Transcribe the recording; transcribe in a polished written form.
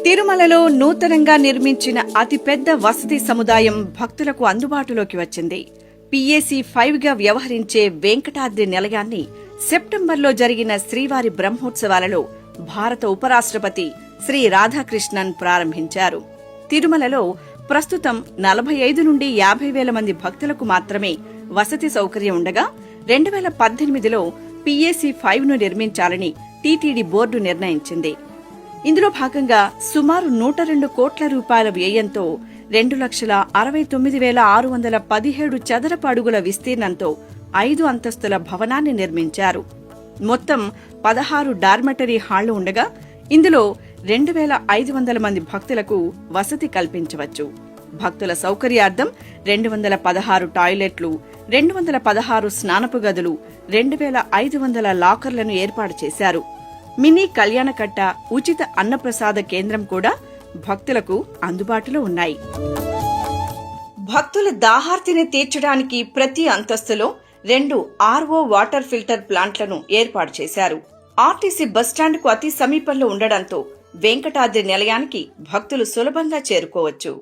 తిరుమలలో నూతనంగా నిర్మించిన అతిపెద్ద వసతి సముదాయం భక్తులకు అందుబాటులోకి వచ్చింది. PAC 5గా వ్యవహరించే వెంకటాద్రి నిలయాన్ని సెప్టెంబర్లో జరిగిన శ్రీవారి బ్రహ్మోత్సవాలలో భారత ఉపరాష్ట్రపతి శ్రీ రాధాకృష్ణన్ ప్రారంభించారు. తిరుమలలో ప్రస్తుతం 45 నుండి 50 వేల మంది భక్తులకు మాత్రమే వసతి సౌకర్యం ఉండగా 2018లో PAC 5ను నిర్మించాలని టీటీడీ బోర్డు నిర్ణయించింది. ఇందులో భాగంగా సుమారు 102 కోట్ల రూపాయల వ్యయంతో 2,69,617 చదరపు అడుగుల విస్తీర్ణంతో 5 అంతస్తుల భవనాన్ని నిర్మించారు. మొత్తం 16 డార్మెటరీ హాళ్లు ఉండగా ఇందులో 2,500 మంది భక్తులకు వసతి కల్పించవచ్చు. భక్తుల సౌకర్యార్థం 216 టాయిలెట్లు, 216 స్నానపు గదులు, 2,500 లాకర్లను ఏర్పాటు చేశారు. మినీ కళ్యాణకట్ట, ఉచిత అన్నప్రసాద కేంద్రం కూడా భక్తులకు అందుబాటులో ఉన్నాయి. భక్తుల దాహార్తిని తీర్చడానికి ప్రతి అంతస్తులో 2 RO వాటర్ ఫిల్టర్ ప్లాంట్లను ఏర్పాటు చేశారు. ఆర్టీసీ బస్టాండ్కు అతి సమీపంలో ఉండడంతో వెంకటాద్రి నిలయానికి భక్తులు సులభంగా చేరుకోవచ్చు.